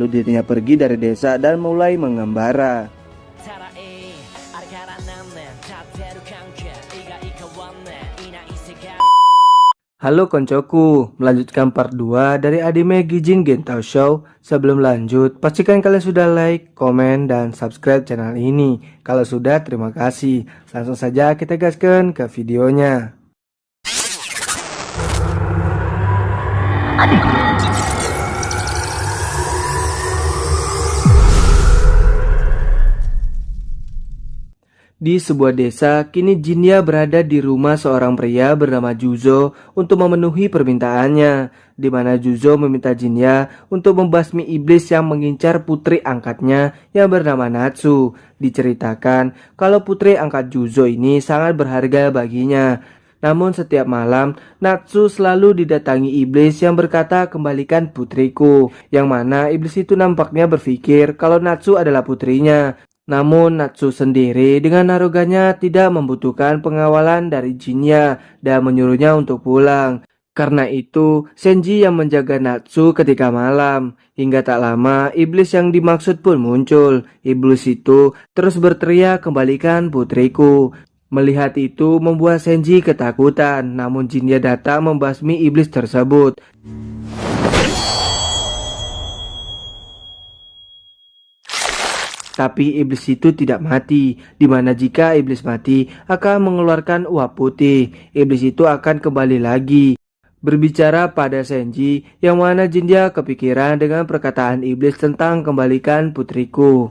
Lalu dirinya pergi dari desa dan mulai mengembara. Halo koncoku, melanjutkan part 2 dari anime Gijin Gentao Show. Sebelum lanjut, pastikan kalian sudah like, komen, dan subscribe channel ini. Kalau sudah, terima kasih. Langsung saja kita gaskan ke videonya. Di sebuah desa, kini Jinya berada di rumah seorang pria bernama Juzo untuk memenuhi permintaannya, di mana Juzo meminta Jinya untuk membasmi iblis yang mengincar putri angkatnya yang bernama Natsu. Diceritakan kalau putri angkat Juzo ini sangat berharga baginya. Namun setiap malam, Natsu selalu didatangi iblis yang berkata kembalikan putriku, yang mana iblis itu nampaknya berpikir kalau Natsu adalah putrinya. Namun Natsu sendiri dengan arogannya tidak membutuhkan pengawalan dari Jinya dan menyuruhnya untuk pulang. Karena itu, Senji yang menjaga Natsu ketika malam. Hingga tak lama, iblis yang dimaksud pun muncul. Iblis itu terus berteriak kembalikan putriku. Melihat itu membuat Senji ketakutan, namun Jinya datang membasmi iblis tersebut. Tapi iblis itu tidak mati, dimana jika iblis mati akan mengeluarkan uap putih. Iblis itu akan kembali lagi berbicara pada Senji, yang mana Jinya kepikiran dengan perkataan iblis tentang kembalikan putriku.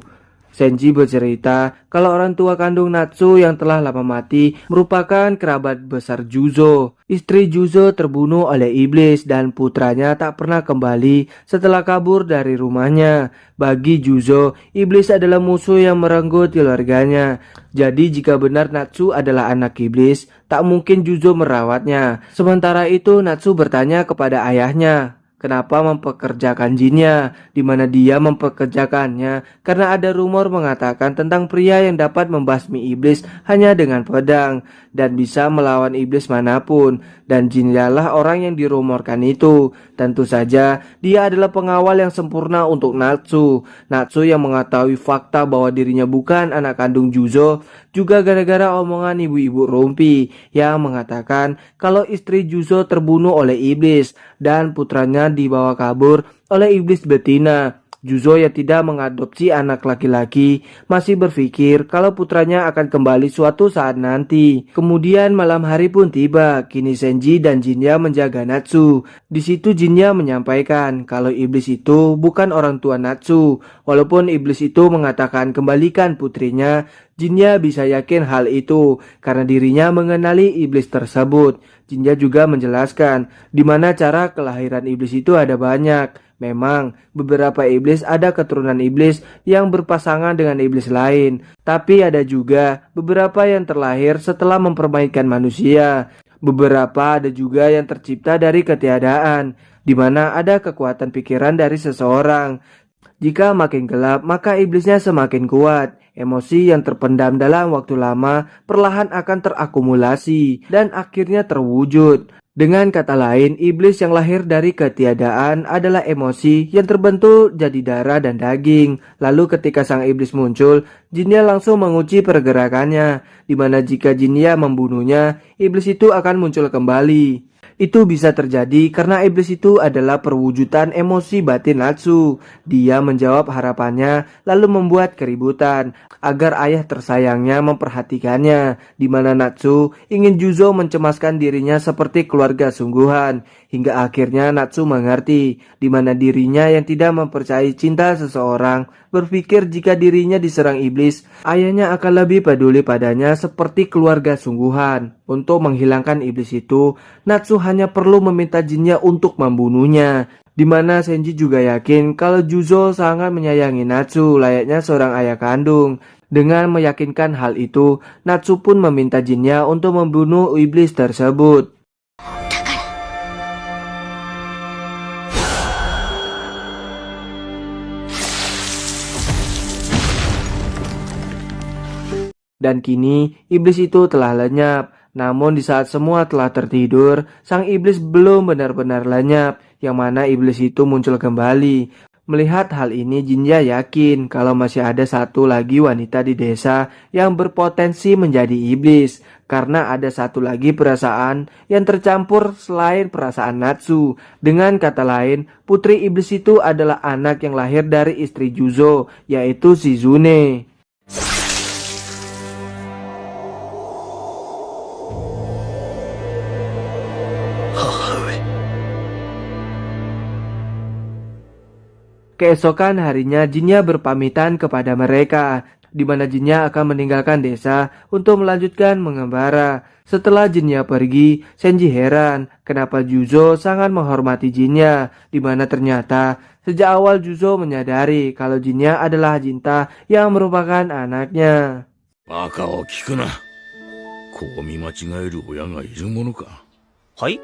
Senji bercerita kalau orang tua kandung Natsu yang telah lama mati merupakan kerabat besar Juzo. Istri Juzo terbunuh oleh iblis dan putranya tak pernah kembali setelah kabur dari rumahnya. Bagi Juzo, iblis adalah musuh yang merenggut keluarganya. Jadi jika benar Natsu adalah anak iblis, tak mungkin Juzo merawatnya. Sementara itu Natsu bertanya kepada ayahnya, kenapa mempekerjakan Jinya, di mana dia mempekerjakannya karena ada rumor mengatakan tentang pria yang dapat membasmi iblis hanya dengan pedang dan bisa melawan iblis manapun, dan Jinya lah orang yang dirumorkan itu. Tentu saja dia adalah pengawal yang sempurna untuk Natsu. Natsu yang mengetahui fakta bahwa dirinya bukan anak kandung Juzo juga gara-gara omongan ibu-ibu rumpi yang mengatakan kalau istri Juzo terbunuh oleh iblis dan putranya dibawa kabur oleh iblis betina. Juzo yang tidak mengadopsi anak laki-laki masih berpikir kalau putranya akan kembali suatu saat nanti. Kemudian malam hari pun tiba. Kini Senji dan Jinya menjaga Natsu. Di situ Jinya menyampaikan kalau iblis itu bukan orang tua Natsu. Walaupun iblis itu mengatakan kembalikan putrinya, Jinya bisa yakin hal itu karena dirinya mengenali iblis tersebut. Jinya juga menjelaskan di mana cara kelahiran iblis itu ada banyak. Memang beberapa iblis ada keturunan iblis yang berpasangan dengan iblis lain, tapi ada juga beberapa yang terlahir setelah mempermainkan manusia. Beberapa ada juga yang tercipta dari ketiadaan, di mana ada kekuatan pikiran dari seseorang. Jika makin gelap, maka iblisnya semakin kuat. Emosi yang terpendam dalam waktu lama perlahan akan terakumulasi dan akhirnya terwujud. Dengan kata lain, iblis yang lahir dari ketiadaan adalah emosi yang terbentuk jadi darah dan daging. Lalu ketika sang iblis muncul, Jinya langsung mengunci pergerakannya, di mana jika Jinya membunuhnya, iblis itu akan muncul kembali. Itu bisa terjadi karena iblis itu adalah perwujudan emosi batin Natsu. Dia menjawab harapannya lalu membuat keributan agar ayah tersayangnya memperhatikannya, di mana Natsu ingin Juzo mencemaskan dirinya seperti keluarga sungguhan. Hingga akhirnya Natsu mengerti di mana dirinya yang tidak mempercayai cinta seseorang berpikir jika dirinya diserang iblis, ayahnya akan lebih peduli padanya seperti keluarga sungguhan. Untuk menghilangkan iblis itu, Natsu hanya perlu meminta Jinya untuk membunuhnya. Di mana Senji juga yakin kalau Juzo sangat menyayangi Natsu layaknya seorang ayah kandung. Dengan meyakinkan hal itu, Natsu pun meminta Jinya untuk membunuh iblis tersebut. Dan kini iblis itu telah lenyap. Namun di saat semua telah tertidur, sang iblis belum benar-benar lenyap, yang mana iblis itu muncul kembali. Melihat hal ini, Jinja yakin kalau masih ada satu lagi wanita di desa yang berpotensi menjadi iblis. Karena ada satu lagi perasaan yang tercampur selain perasaan Natsu. Dengan kata lain, putri iblis itu adalah anak yang lahir dari istri Juzo, yaitu Shizune. Keesokan harinya Jinnya berpamitan kepada mereka, di mana Jinnya akan meninggalkan desa untuk melanjutkan mengembara. Setelah Jinnya pergi, Senji heran kenapa Juzo sangat menghormati Jinnya, di mana ternyata sejak awal Juzo menyadari kalau Jinnya adalah Jinta yang merupakan anaknya. バカを聞くな。こう見間違える親がいるものか。はい。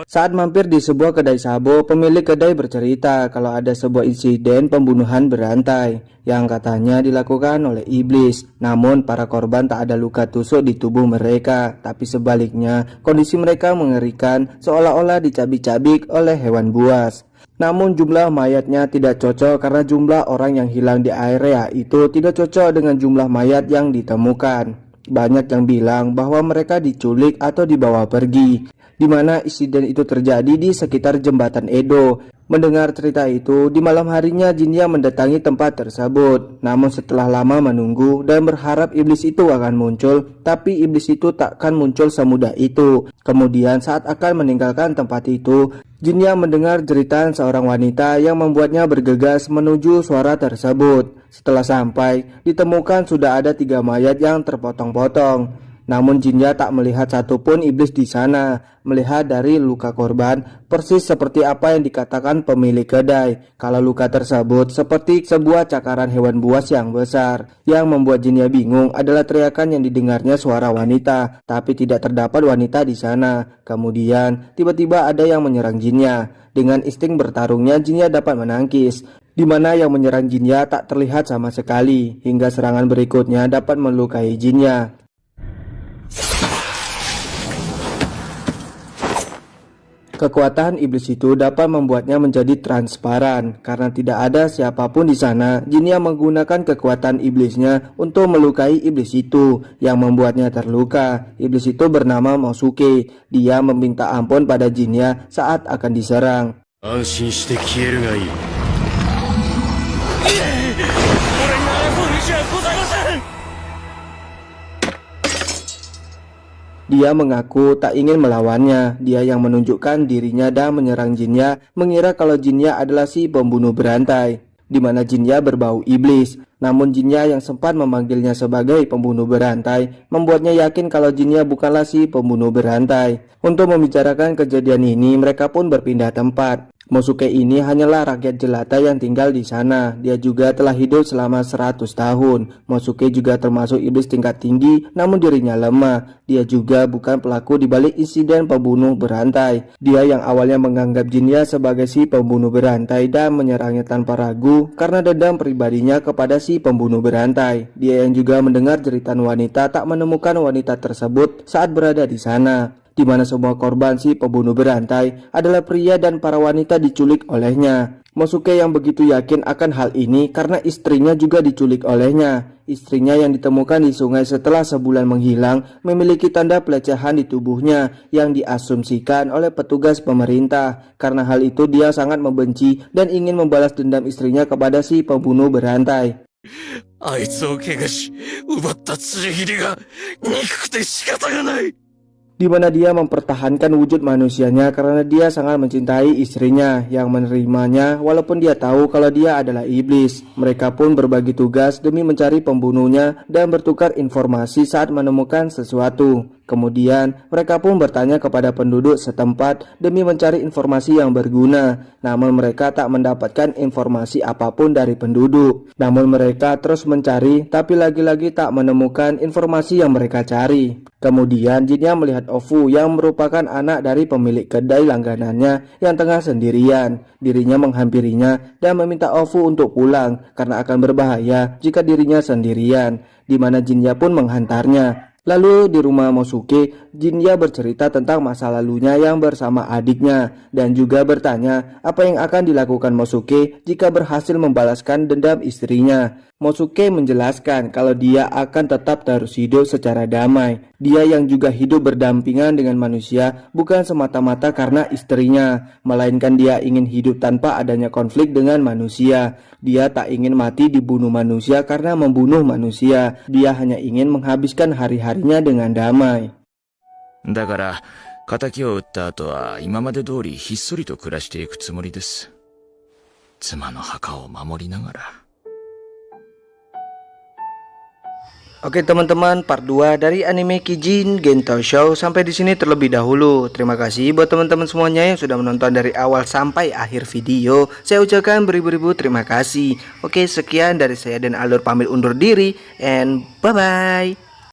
Saat mampir di sebuah kedai sabo, pemilik kedai bercerita kalau ada sebuah insiden pembunuhan berantai yang katanya dilakukan oleh iblis. Namun para korban tak ada luka tusuk di tubuh mereka, tapi sebaliknya kondisi mereka mengerikan seolah-olah dicabik-cabik oleh hewan buas. Namun jumlah mayatnya tidak cocok karena jumlah orang yang hilang di area itu tidak cocok dengan jumlah mayat yang ditemukan. Banyak yang bilang bahwa mereka diculik atau dibawa pergi, di mana insiden itu terjadi di sekitar jembatan Edo. Mendengar cerita itu, di malam harinya Jinnya mendatangi tempat tersebut. Namun setelah lama menunggu dan berharap iblis itu akan muncul, tapi iblis itu takkan muncul semudah itu. Kemudian saat akan meninggalkan tempat itu, Jinnya mendengar jeritan seorang wanita yang membuatnya bergegas menuju suara tersebut. Setelah sampai, ditemukan sudah ada 3 mayat yang terpotong-potong. Namun Jinnya tak melihat satupun iblis di sana. Melihat dari luka korban, persis seperti apa yang dikatakan pemilik kedai. Kalau luka tersebut seperti sebuah cakaran hewan buas yang besar. Yang membuat Jinnya bingung adalah teriakan yang didengarnya suara wanita, tapi tidak terdapat wanita di sana. Kemudian tiba-tiba ada yang menyerang Jinnya. Dengan insting bertarungnya, Jinnya dapat menangkis, di mana yang menyerang Jinnya tak terlihat sama sekali, hingga serangan berikutnya dapat melukai Jinnya. Kekuatan iblis itu dapat membuatnya menjadi transparan. Karena tidak ada siapapun di sana, Jinnya menggunakan kekuatan iblisnya untuk melukai iblis itu, yang membuatnya terluka. Iblis itu bernama Mosuke. Dia meminta ampun pada Jinnya saat akan diserang. 安心して消えるがいい。Dia mengaku tak ingin melawannya. Dia yang menunjukkan dirinya dan menyerang Jinnya, mengira kalau Jinnya adalah si pembunuh berantai, di mana Jinnya berbau iblis. Namun Jinnya yang sempat memanggilnya sebagai pembunuh berantai membuatnya yakin kalau Jinnya bukanlah si pembunuh berantai. Untuk membicarakan kejadian ini, mereka pun berpindah tempat. Mosuke ini hanyalah rakyat jelata yang tinggal di sana. Dia juga telah hidup selama 100 tahun. Mosuke juga termasuk iblis tingkat tinggi, namun dirinya lemah. Dia juga bukan pelaku di balik insiden pembunuh berantai. Dia yang awalnya menganggap Jinnya sebagai si pembunuh berantai dan menyerangnya tanpa ragu karena dendam pribadinya kepada si pembunuh berantai. Dia yang juga mendengar jeritan wanita tak menemukan wanita tersebut saat berada di sana, di mana semua korban si pembunuh berantai adalah pria dan para wanita diculik olehnya. Mosuke yang begitu yakin akan hal ini karena istrinya juga diculik olehnya. Istrinya yang ditemukan di sungai setelah sebulan menghilang memiliki tanda pelecehan di tubuhnya yang diasumsikan oleh petugas pemerintah. Karena hal itu dia sangat membenci dan ingin membalas dendam istrinya kepada si pembunuh berantai. あいつを怪我し、奪ったつれ切りが憎くて仕方がない。 Di mana dia mempertahankan wujud manusianya karena dia sangat mencintai istrinya yang menerimanya walaupun dia tahu kalau dia adalah iblis. Mereka pun berbagi tugas demi mencari pembunuhnya dan bertukar informasi saat menemukan sesuatu. Kemudian mereka pun bertanya kepada penduduk setempat demi mencari informasi yang berguna. Namun mereka tak mendapatkan informasi apapun dari penduduk. Namun mereka terus mencari tapi lagi-lagi tak menemukan informasi yang mereka cari. Kemudian Jinnya melihat Ofu yang merupakan anak dari pemilik kedai langganannya yang tengah sendirian. Dirinya menghampirinya dan meminta Ofu untuk pulang karena akan berbahaya jika dirinya sendirian, di mana Jinnya pun menghantarnya. Lalu di rumah Mosuke, Jinya bercerita tentang masa lalunya yang bersama adiknya dan juga bertanya apa yang akan dilakukan Mosuke jika berhasil membalaskan dendam istrinya. Mosuke menjelaskan kalau dia akan tetap terus hidup secara damai. Dia yang juga hidup berdampingan dengan manusia bukan semata-mata karena istrinya, melainkan dia ingin hidup tanpa adanya konflik dengan manusia. Dia tak ingin mati dibunuh manusia karena membunuh manusia. Dia hanya ingin menghabiskan hari-harinya dengan damai. だから、仇を撃った後は今まで通りひっそりと暮らしていくつもりです。妻の墓を守りながら。Oke teman-teman, part 2 dari anime Kijin Gento Show sampai di sini terlebih dahulu. Terima kasih buat teman-teman semuanya yang sudah menonton dari awal sampai akhir video. Saya ucapkan beribu-ribu terima kasih. Oke, sekian dari saya dan Alur pamit undur diri and bye-bye.